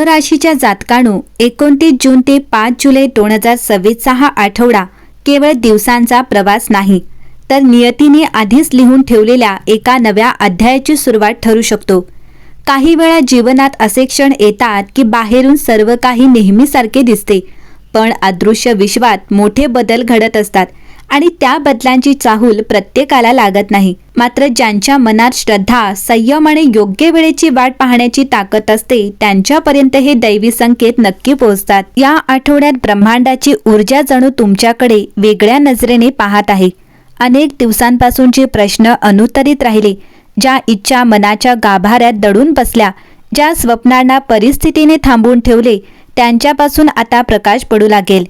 तुळराशीच्या जातकांनो 29 जून ते 5 जुलै 2026 हा आठवडा केवळ दिवसांचा प्रवास नाही, तर नियतीने आधीच लिहून ठेवलेल्या एका नव्या अध्यायाची सुरुवात ठरू शकतो. काही वेळा जीवनात असे क्षण येतात की बाहेरून सर्व काही नेहमीसारखे दिसते, पण अदृश्य विश्वात मोठे बदल घडत असतात आणि त्या बदलांची चाहूल प्रत्येकाला लागत नाही. मात्र ज्यांच्या मनात श्रद्धा, संयम आणि योग्य वेळेची वाट पाहण्याची ताकद असते, त्यांच्यापर्यंत हे दैवी संकेत नक्की पोहोचतात. या आठवड्यात ब्रह्मांडाची ऊर्जा जणू तुमच्याकडे वेगळ्या नजरेने पाहत आहे. अनेक दिवसांपासूनचे प्रश्न अनुत्तरित राहिले, ज्या इच्छा मनाच्या गाभाऱ्यात दडून बसल्या, ज्या स्वप्नांना परिस्थितीने थांबवून ठेवले, त्यांच्यापासून आता प्रकाश पडू लागेल.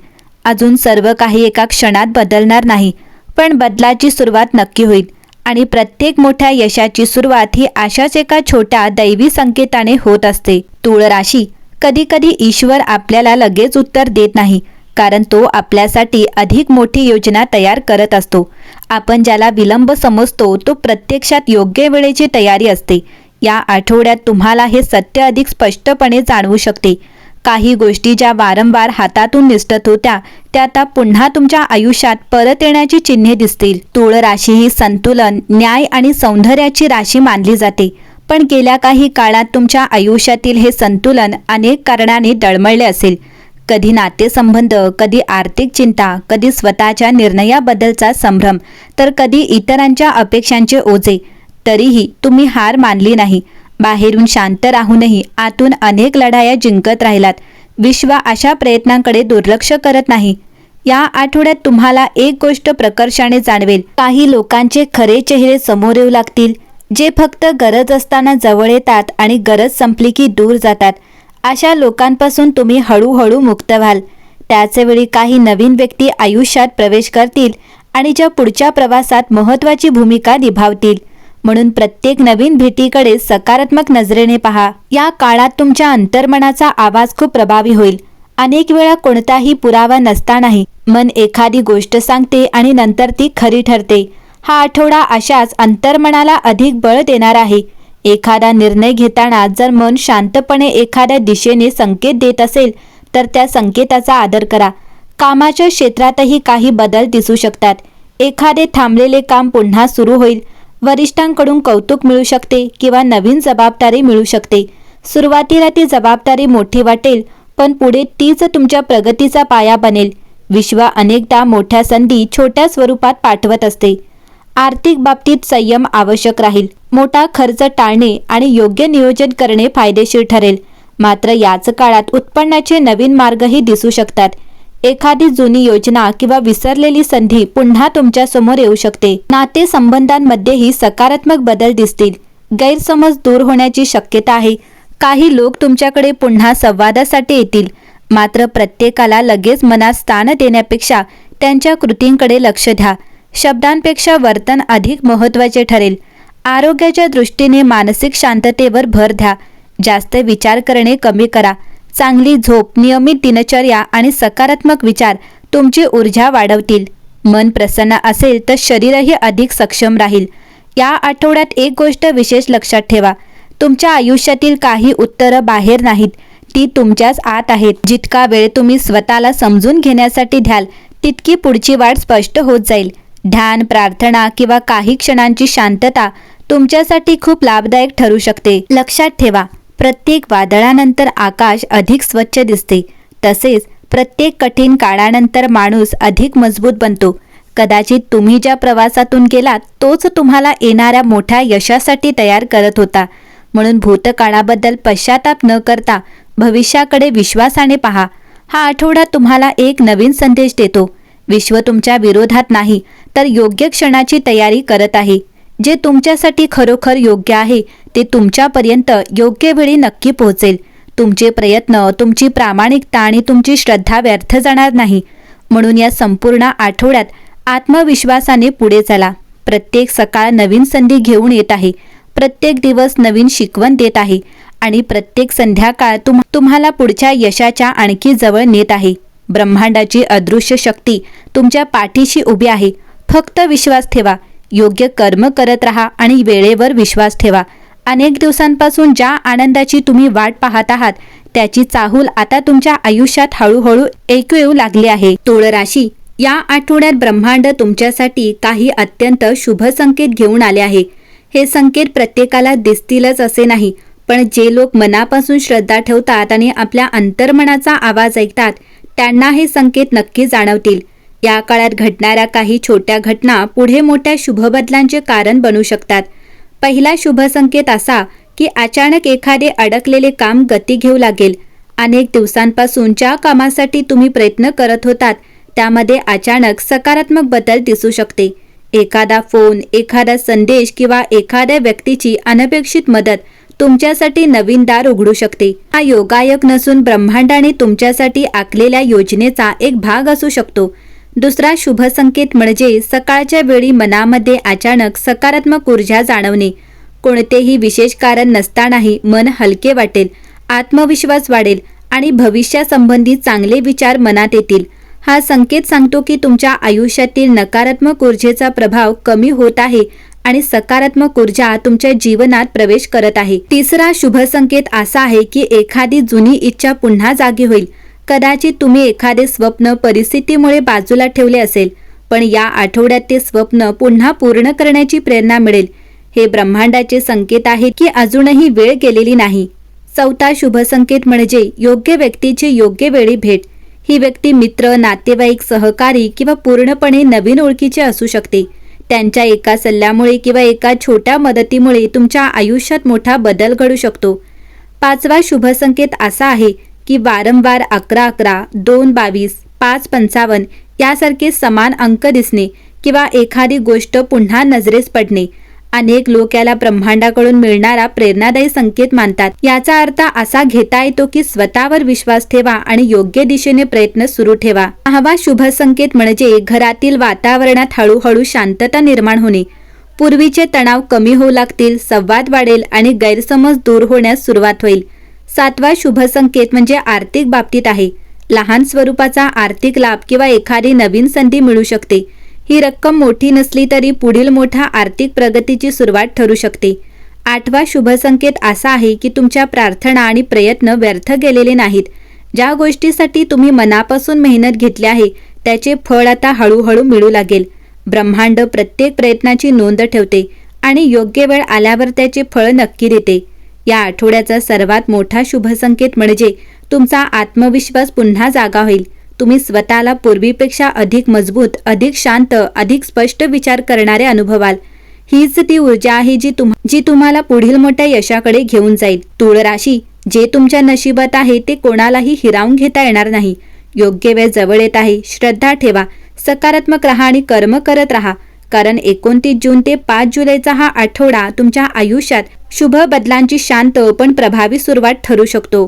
अजून सर्व काही एका क्षणात बदलणार नाही, पण बदलाची सुरुवात नक्की होईल. आणि प्रत्येक मोठ्या यशाची सुरुवात ही अशाच एका छोट्या दैवी संकेताने होत असते. तुळ राशी. कधी कधी ईश्वर आपल्याला लगेच उत्तर देत नाही, कारण तो आपल्यासाठी अधिक मोठी योजना तयार करत असतो. आपण ज्याला विलंब समजतो, तो प्रत्यक्षात योग्य वेळेची तयारी असते. या आठवड्यात तुम्हाला हे सत्य अधिक स्पष्टपणे जाणवू शकते. काही गोष्टी ज्या वारंवार हातातून निसटत होत्या, त्या आता पुन्हा तुमच्या आयुष्यात परत येण्याची चिन्हे दिसतील. तुळ राशी ही संतुलन, न्याय आणि सौंदर्याची राशी मानली जाते, पण गेल्या काही काळात तुमच्या आयुष्यातील हे संतुलन अनेक कारणांनी डळमळले असेल. कधी नातेसंबंध, कधी आर्थिक चिंता, कधी स्वतःच्या निर्णयाबद्दलचा संभ्रम, तर कधी इतरांच्या अपेक्षांचे ओझे. तरीही तुम्ही हार मानली नाही. बाहेरून शांत राहूनही आतून अनेक लढाया जिंकत राहिलात. विश्व अशा प्रयत्नांकडे दुर्लक्ष करत नाही. या आठवड्यात तुम्हाला एक गोष्ट प्रकर्षाने जाणवेल. काही लोकांचे खरे चेहरे समोर येऊ लागतील, जे फक्त गरज असताना जवळ येतात आणि गरज संपली की दूर जातात. अशा लोकांपासून तुम्ही हळूहळू मुक्त व्हाल. त्याचवेळी काही नवीन व्यक्ती आयुष्यात प्रवेश करतील आणि ज्या पुढच्या प्रवासात महत्त्वाची भूमिका निभावतील. म्हणून प्रत्येक नवीन भेटीकडे सकारात्मक नजरेने पहा. या काळात तुमच्या अंतर्मनाचा आवाज खूप प्रभावी होईल. अनेक वेळा कोणताही पुरावा नसतानाही मन एखादी गोष्ट सांगते आणि नंतर ती खरी ठरते. हा आठवडा अशाच अंतर्मनाला अधिक बळ देणार आहे. एखादा निर्णय घेताना जर मन शांतपणे एखाद्या दिशेने संकेत देत असेल, तर त्या संकेताचा आदर करा. कामाच्या क्षेत्रातही काही बदल दिसू शकतात. एखादे थांबलेले काम पुन्हा सुरू होईल. वरिष्ठांकडून कौतुक मिळू शकते किंवा नवीन जबाबदारी मिळू शकते. सुरुवातीला ती जबाबदारी मोठी वाटेल, पण पुढे तीच तुमच्या प्रगतीचा पाया बनेल. विश्व अनेकदा मोठ्या संधी छोट्या स्वरूपात पाठवत असते. आर्थिक बाबतीत संयम आवश्यक राहील. मोठा खर्च टाळणे आणि योग्य नियोजन करणे फायदेशीर ठरेल. मात्र याच काळात उत्पन्नाचे नवीन मार्गही दिसू शकतात. एखादी जुनी योजना किंवा विसरलेली संधी पुन्हा तुमच्या समोर येऊ शकते. नातेसंबंधांमध्येही सकारात्मक बदल दिसतील. गैरसमज दूर होण्याची शक्यता आहे. काही लोक तुमच्याकडे पुन्हा संवादासाठी येतील. मात्र प्रत्येकाला लगेच मनात स्थान देण्यापेक्षा त्यांच्या कृतींकडे लक्ष द्या. शब्दांपेक्षा वर्तन अधिक महत्त्वाचे ठरेल. आरोग्याच्या दृष्टीने मानसिक शांततेवर भर द्या. जास्त विचार करणे कमी करा. चांगली झोप, नियमित दिनचर्या आणि सकारात्मक विचार तुमची ऊर्जा वाढवतील. मन प्रसन्न असेल तर शरीरही अधिक सक्षम राहील. या आठवड्यात एक गोष्ट विशेष लक्षात ठेवा. तुमच्या आयुष्यातील काही उत्तरं बाहेर नाहीत, ती तुमच्याच आत आहेत. जितका वेळ तुम्ही स्वतःला समजून घेण्यासाठी द्याल, तितकी पुढची वाट स्पष्ट होत जाईल. ध्यान, प्रार्थना किंवा काही क्षणांची शांतता तुमच्यासाठी खूप लाभदायक ठरू शकते. लक्षात ठेवा, प्रत्येक वादळानंतर आकाश अधिक स्वच्छ दिसते. तसेच प्रत्येक कठीण काळानंतर माणूस अधिक मजबूत बनतो. कदाचित तुम्ही ज्या प्रवासातून गेलात, तोच तुम्हाला येणाऱ्या मोठ्या यशासाठी तयार करत होता. म्हणून भूतकाळाबद्दल पश्चाताप न करता भविष्याकडे विश्वासाने पहा. हा आठवडा तुम्हाला एक नवीन संदेश देतो. विश्व तुमच्या विरोधात नाही, तर योग्य क्षणाची तयारी करत आहे. जे तुमच्यासाठी खरोखर योग्य आहे, ते तुमच्यापर्यंत योग्य वेळी नक्की पोहोचेल. तुमचे प्रयत्न, तुमची प्रामाणिकता आणि तुमची श्रद्धा व्यर्थ जाणार नाही. म्हणून या संपूर्ण आठवड्यात आत्मविश्वासाने पुढे चला. प्रत्येक सकाळ नवीन संधी घेऊन येत आहे. प्रत्येक दिवस नवीन शिकवण देत आहे आणि प्रत्येक संध्याकाळ तुम्हाला पुढच्या यशाच्या आणखी जवळ नेत आहे. ब्रह्मांडाची अदृश्य शक्ती तुमच्या पाठीशी उभी आहे. फक्त विश्वास ठेवा. योग्य कर्म करत राहा आणि वेळेवर विश्वास ठेवा. अनेक दिवसांपासून ज्या आनंदाची तुम्ही वाट पाहत आहात, त्याची चाहूल आता तुमच्या आयुष्यात हळूहळू ऐकू येऊ लागली आहे. तुळ राशी, या आठवड्यात ब्रह्मांड तुमच्यासाठी काही अत्यंत शुभ संकेत घेऊन आले आहे. हे संकेत प्रत्येकाला दिसतीलच असे नाही, पण जे लोक मनापासून श्रद्धा ठेवतात आणि आपल्या अंतर्मनाचा आवाज ऐकतात त्यांना हे संकेत नक्की जाणवतील. या काळात घडणाऱ्या काही छोट्या घटना पुढे मोठ्या शुभ बदलांचे कारण बनू शकतात. पहिला शुभ संकेत असा की अचानक एखादे अडकलेले काम गती घेऊ लागेल. अनेक दिवसांपासून ज्या कामासाठी तुम्ही प्रयत्न करत होतात त्यामध्ये अचानक सकारात्मक बदल दिसू शकते. एखादा फोन, एखादा संदेश किंवा एखाद्या व्यक्तीची अनपेक्षित मदत तुमच्यासाठी नवीन दार उघडू शकते. हा योगायोग नसून ब्रह्मांडाने तुमच्यासाठी आखलेल्या योजनेचा एक भाग असू शकतो. दुसरा शुभ संकेत म्हणजे सकाळच्या वेळी मनामध्ये अचानक सकारात्मक ऊर्जा जाणवणे. कोणतेही विशेष कारण नसतानाही मन हलके वाटेल, आत्मविश्वास वाढेल आणि भविष्यासंबंधी चांगले विचार मनात येतील. हा संकेत सांगतो की तुमच्या आयुष्यातील नकारात्मक ऊर्जेचा प्रभाव कमी होत आहे आणि सकारात्मक ऊर्जा तुमच्या जीवनात प्रवेश करत आहे. तिसरा शुभ संकेत असा आहे की एखादी जुनी इच्छा पुन्हा जागी होईल. कदाचित तुम्ही एखादे स्वप्न परिस्थितीमुळे बाजूला ठेवले असेल, पण या आठवड्यात ते स्वप्न पुन्हा पूर्ण करण्याची प्रेरणा मिळेल. हे ब्रह्मांडाचे संकेत आहेत की अजूनही वेळ गेलेली नाही. चौथा शुभ संकेत म्हणजे योग्य व्यक्तीची योग्य वेळी भेट. ही व्यक्ती मित्र, नातेवाईक, सहकारी किंवा पूर्णपणे नवीन ओळखीचे असू शकते. त्यांच्या एका सल्ल्यामुळे किंवा एका छोट्या मदतीमुळे तुमच्या आयुष्यात मोठा बदल घडू शकतो. पाचवा शुभ संकेत असा आहे की वारंवार 11-11, 2-22, 5-55 यासारखे समान अंक दिसणे किंवा एखादी गोष्ट पुन्हा नजरेस पडणे. अनेक लोक याला ब्रह्मांडाकडून मिळणारा प्रेरणादायी संकेत मानतात. याचा अर्थ असा घेता येतो की स्वतःवर विश्वास ठेवा आणि योग्य दिशेने प्रयत्न सुरू ठेवा. सहावा शुभ संकेत म्हणजे घरातील वातावरणात हळूहळू शांतता निर्माण होणे. पूर्वीचे तणाव कमी होऊ लागतील, संवाद वाढेल आणि गैरसमज दूर होण्यास सुरुवात होईल. सातवा शुभ संकेत म्हणजे आर्थिक बाबतीत आहे. लहान स्वरूपाचा आर्थिक लाभ किंवा एखादी नवीन संधी मिळू शकते. ही रक्कम मोठी नसली तरी पुढील मोठ्या आर्थिक प्रगतीची सुरुवात ठरू शकते. आठवा शुभ संकेत असा आहे की तुमच्या प्रार्थना आणि प्रयत्न व्यर्थ गेलेले नाहीत. ज्या गोष्टीसाठी तुम्ही मनापासून मेहनत घेतली आहे त्याचे फळ आता हळूहळू मिळू लागेल. ब्रह्मांड प्रत्येक प्रयत्नाची नोंद ठेवते आणि योग्य वेळ आल्यावर त्याचे फळ नक्की देते. या आठवड्याचा सर्वात मोठा शुभ संकेत म्हणजे तुमचा आत्मविश्वास पुन्हा जागा होईल. तुम्ही स्वतःला पूर्वीपेक्षा अधिक मजबूत, अधिक शांत, अधिक स्पष्ट विचार करणारे अनुभवाल. हीच ती ऊर्जा आहे जी तुम्हाला पुढील मोठ्या यशाकडे घेऊन जाईल. तुळ राशी, जे तुमच्या नशिबात आहे ते कोणालाही हिरावून घेता येणार नाही. योग्य वेळ जवळ येत आहे. श्रद्धा ठेवा, सकारात्मक राहा आणि कर्म करत राहा, कारण 29 जून ते 5 जुलैचा हा आठवडा तुमच्या आयुष्यात शुभ बदलांची शांत पण प्रभावी सुरुवात ठरू शकतो.